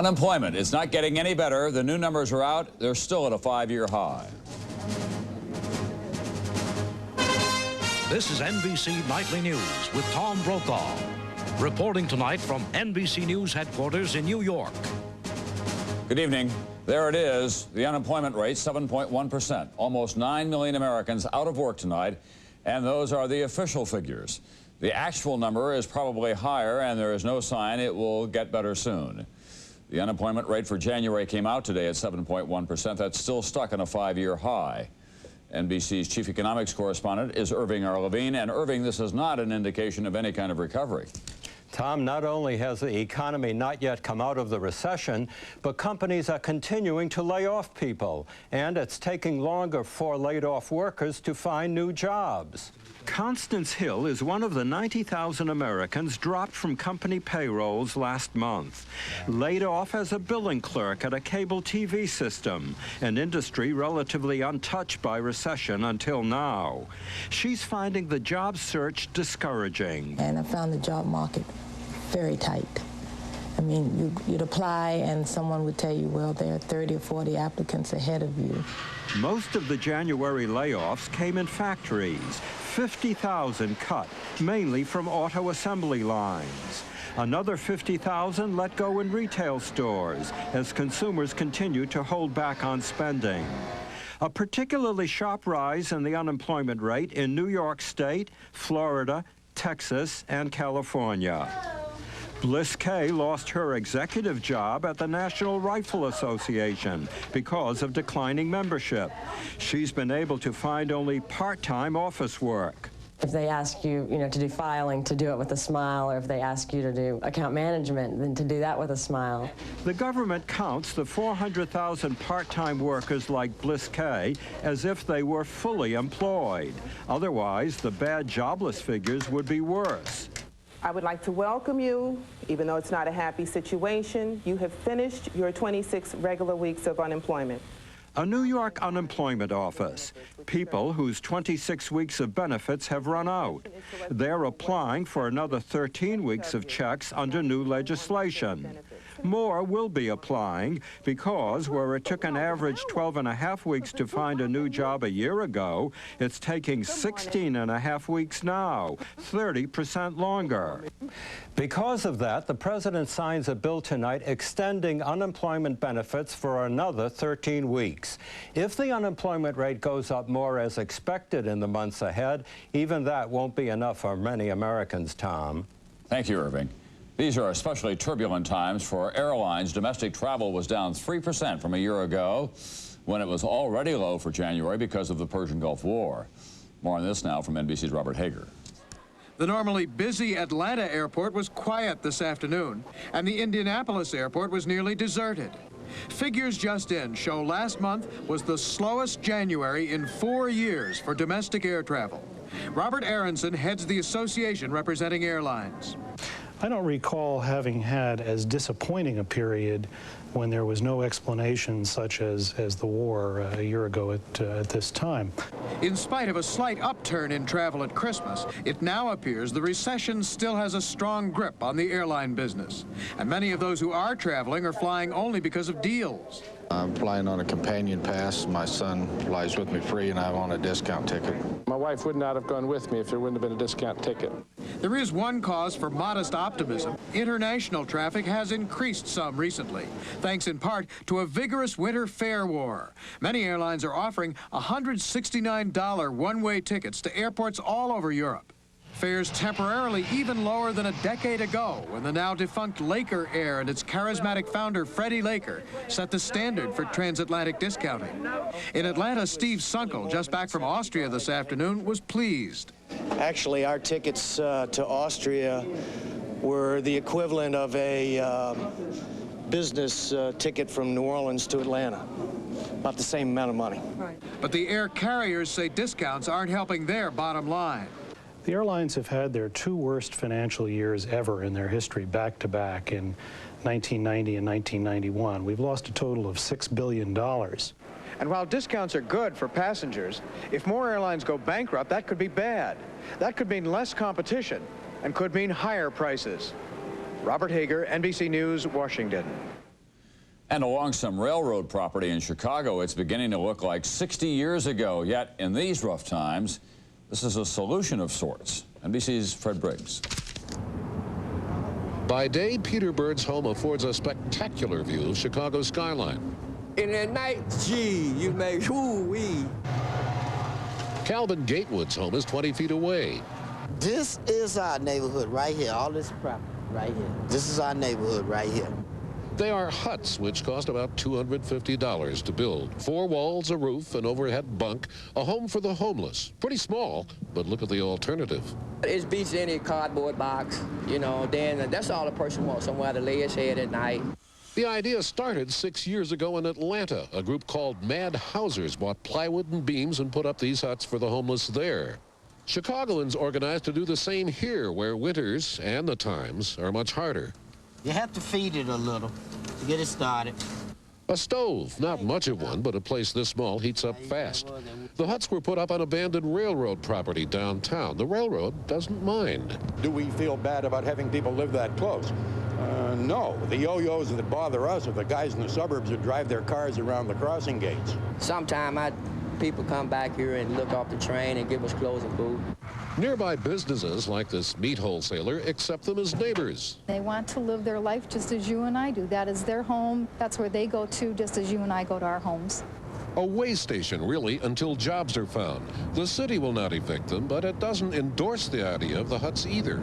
Unemployment is not getting any better. The new numbers are out. They're still at a 5-year high. This is NBC Nightly News with Tom Brokaw. Reporting tonight from NBC News headquarters in New York. Good evening. There it is. The unemployment rate, 7.1%. Almost 9 million Americans out of work tonight. And those are the official figures. The actual number is probably higher, and there is no sign it will get better soon. The unemployment rate for January came out today at 7.1%. That's still stuck on a 5-year high. NBC's chief economics correspondent is Irving R. Levine. And Irving, this is not an indication of any kind of recovery. Tom, not only has the economy not yet come out of the recession, but companies are continuing to lay off people, and it's taking longer for laid-off workers to find new jobs. Constance Hill is one of the 90,000 Americans dropped from company payrolls last month. Laid off as a billing clerk at a cable TV system, an industry relatively untouched by recession until now. She's finding the job search discouraging. And I found the job market very tight. I mean, you'd apply and someone would tell you, well, there are 30 or 40 applicants ahead of you. Most of the January layoffs came in factories. 50,000 cut, mainly from auto assembly lines. Another 50,000 let go in retail stores as consumers continue to hold back on spending. A particularly sharp rise in the unemployment rate in New York State, Florida, Texas, and California. Bliss Kay lost her executive job at the National Rifle Association because of declining membership. She's been able to find only part-time office work. If they ask you, to do filing, to do it with a smile, or if they ask you to do account management, then to do that with a smile. The government counts the 400,000 part-time workers like Bliss Kay as if they were fully employed. Otherwise, the bad jobless figures would be worse. I would like to welcome you, even though it's not a happy situation. You have finished your 26 regular weeks of unemployment. A New York unemployment office. People whose 26 weeks of benefits have run out. They're applying for another 13 weeks of checks under new legislation. More will be applying because where it took an average 12.5 weeks to find a new job a year ago, it's taking 16.5 weeks now, 30% longer. Because of that, the president signs a bill tonight extending unemployment benefits for another 13 weeks. If the unemployment rate goes up more as expected in the months ahead, even that won't be enough for many Americans, Tom. Thank you, Irving. These are especially turbulent times for airlines. Domestic travel was down 3% from a year ago, when it was already low for January because of the Persian Gulf War. More on this now from NBC's Robert Hager. The normally busy Atlanta airport was quiet this afternoon, and the Indianapolis airport was nearly deserted. Figures just in show last month was the slowest January in 4 years for domestic air travel. Robert Aronson heads the association representing airlines. I don't recall having had as disappointing a period when there was no explanation such as the war a year ago at this time. In spite of a slight upturn in travel at Christmas, it now appears the recession still has a strong grip on the airline business. And many of those who are traveling are flying only because of deals. I'm flying on a companion pass. My son flies with me free, and I'm on a discount ticket. My wife would not have gone with me if there wouldn't have been a discount ticket. There is one cause for modest optimism. International traffic has increased some recently, thanks in part to a vigorous winter fare war. Many airlines are offering $169 one-way tickets to airports all over Europe. Fares temporarily even lower than a decade ago when the now defunct Laker Air and its charismatic founder Freddie Laker set the standard for transatlantic discounting. In Atlanta, Steve Sunkel, just back from Austria this afternoon, was pleased. Actually, our tickets to Austria were the equivalent of a business ticket from New Orleans to Atlanta. About the same amount of money. But the air carriers say discounts aren't helping their bottom line. The airlines have had their 2 worst financial years ever in their history back-to-back in 1990 and 1991. We've lost a total of $6 billion. And while discounts are good for passengers, if more airlines go bankrupt, that could be bad. That could mean less competition and could mean higher prices. Robert Hager, NBC News, Washington. And along some railroad property in Chicago, it's beginning to look like 60 years ago. Yet, in these rough times, this is a solution of sorts. NBC's Fred Briggs. By day, Peter Bird's home affords a spectacular view of Chicago's skyline. And at night, gee, you make whoo-wee. Calvin Gatewood's home is 20 feet away. This is our neighborhood right here, all this property right here. This is our neighborhood right here. They are huts, which cost about $250 to build. 4 walls, a roof, an overhead bunk, a home for the homeless. Pretty small, but look at the alternative. It beats any cardboard box, you know, then that's all a person wants, somewhere to lay his head at night. The idea started 6 years ago in Atlanta. A group called Mad Housers bought plywood and beams and put up these huts for the homeless there. Chicagoans organized to do the same here, where winters and the times are much harder. You have to feed it a little to get it started. A stove, not much of one, but a place this small heats up fast. The huts were put up on abandoned railroad property downtown. The railroad doesn't mind. Do we feel bad about having people live that close? No. The yo-yos that bother us are the guys in the suburbs who drive their cars around the crossing gates. Sometimes people come back here and look off the train and give us clothes and food. Nearby businesses like this meat wholesaler accept them as neighbors. They want to live their life just as you and I do. That is their home. That's where they go to, just as you and I go to our homes. A way station, really, until jobs are found. The city will not evict them, but it doesn't endorse the idea of the huts either.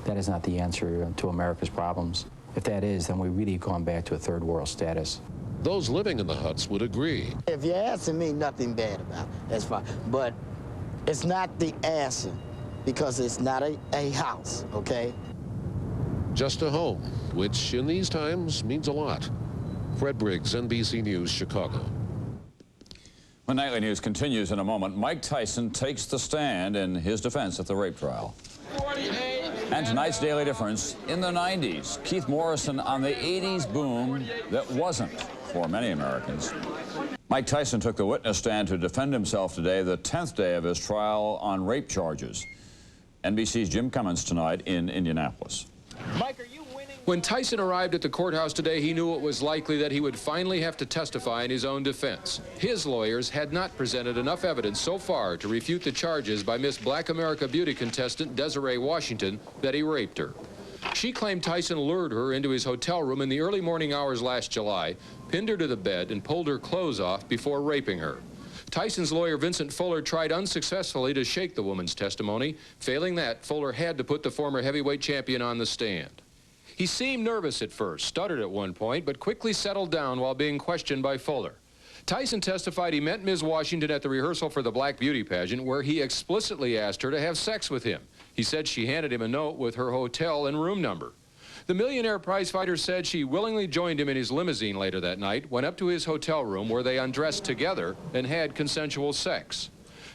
That is not the answer to America's problems. If that is, then we've really gone back to a third world status. Those living in the huts would agree. If you're asking me, nothing bad about it, that's fine. But it's not the asking, because it's not a house, okay? Just a home, which in these times means a lot. Fred Briggs, NBC News, Chicago. When Nightly News continues in a moment, Mike Tyson takes the stand in his defense at the rape trial. And tonight's Daily Difference, in the 90s, Keith Morrison on the 80s boom that wasn't for many Americans. Mike Tyson took the witness stand to defend himself today, the 10th day of his trial on rape charges. NBC's Jim Cummins tonight in Indianapolis. Mike, are you winning? When Tyson arrived at the courthouse today, he knew it was likely that he would finally have to testify in his own defense. His lawyers had not presented enough evidence so far to refute the charges by Miss Black America Beauty contestant Desiree Washington that he raped her. She claimed Tyson lured her into his hotel room in the early morning hours last July, pinned her to the bed, and pulled her clothes off before raping her. Tyson's lawyer, Vincent Fuller, tried unsuccessfully to shake the woman's testimony. Failing that, Fuller had to put the former heavyweight champion on the stand. He seemed nervous at first, stuttered at one point, but quickly settled down while being questioned by Fuller. Tyson testified he met Ms. Washington at the rehearsal for the Black Beauty pageant, where he explicitly asked her to have sex with him. He said she handed him a note with her hotel and room number. The millionaire prizefighter said she willingly joined him in his limousine later that night, went up to his hotel room where they undressed together and had consensual sex.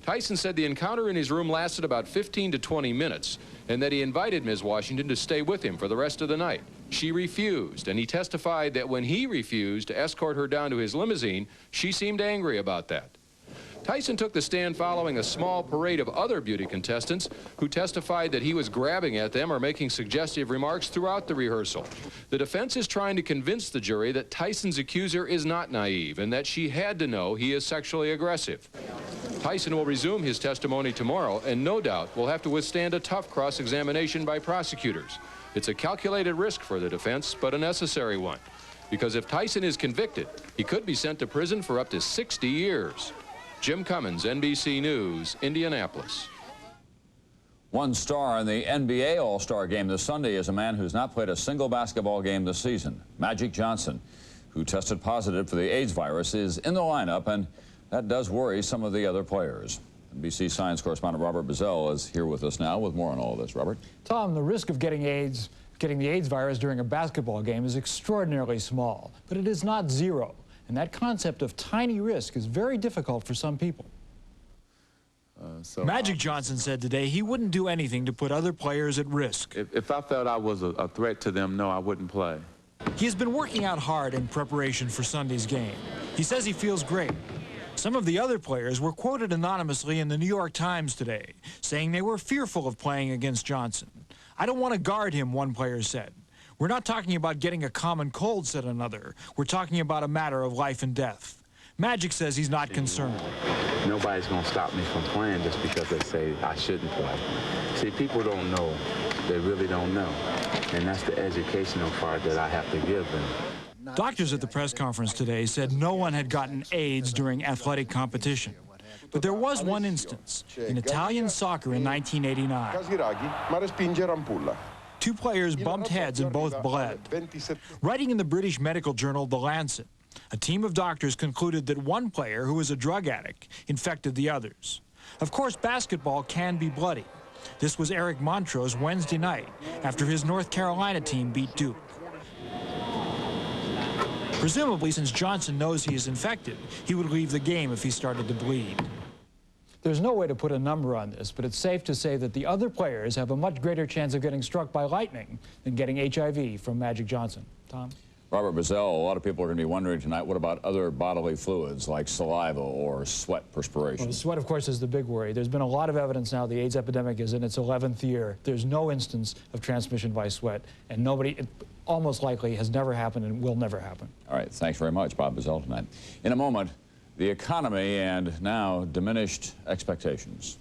Tyson said the encounter in his room lasted about 15 to 20 minutes and that he invited Ms. Washington to stay with him for the rest of the night. She refused, and he testified that when he refused to escort her down to his limousine, she seemed angry about that. Tyson took the stand following a small parade of other beauty contestants who testified that he was grabbing at them or making suggestive remarks throughout the rehearsal. The defense is trying to convince the jury that Tyson's accuser is not naive and that she had to know he is sexually aggressive. Tyson will resume his testimony tomorrow and no doubt will have to withstand a tough cross-examination by prosecutors. It's a calculated risk for the defense, but a necessary one. Because if Tyson is convicted, he could be sent to prison for up to 60 years. Jim Cummins, NBC News, Indianapolis. One star in the NBA All-Star game this Sunday is a man who's not played a single basketball game this season. Magic Johnson, who tested positive for the AIDS virus, is in the lineup, and that does worry some of the other players. NBC science correspondent Robert Bazell is here with us now with more on all of this. Robert? Tom, the risk of getting the AIDS virus during a basketball game is extraordinarily small, but it is not zero. And that concept of tiny risk is very difficult for some people. Magic Johnson said today he wouldn't do anything to put other players at risk. If I felt I was a threat to them, no, I wouldn't play. He has been working out hard in preparation for Sunday's game. He says he feels great. Some of the other players were quoted anonymously in the New York Times today, saying they were fearful of playing against Johnson. "I don't want to guard him," one player said. We're not talking about getting a common cold, said another. We're talking about a matter of life and death. Magic says he's not concerned. Nobody's going to stop me from playing just because they say I shouldn't play. See, people don't know. They really don't know. And that's the educational part that I have to give them. Doctors at the press conference today said no one had gotten AIDS during athletic competition. But there was one instance, in Italian soccer in 1989. 2 players bumped heads and both bled. Writing in the British medical journal The Lancet, a team of doctors concluded that one player, who was a drug addict, infected the others. Of course, basketball can be bloody. This was Eric Montrose Wednesday night after his North Carolina team beat Duke. Presumably, since Johnson knows he is infected, he would leave the game if he started to bleed. There's no way to put a number on this, but it's safe to say that the other players have a much greater chance of getting struck by lightning than getting HIV from Magic Johnson. Tom? Robert Bazell, a lot of people are going to be wondering tonight, what about other bodily fluids like saliva or sweat perspiration? Well, sweat, of course, is the big worry. There's been a lot of evidence now the AIDS epidemic is in its 11th year. There's no instance of transmission by sweat, and it almost likely has never happened and will never happen. All right, thanks very much, Bob Bazell, tonight. In a moment, the economy and now diminished expectations.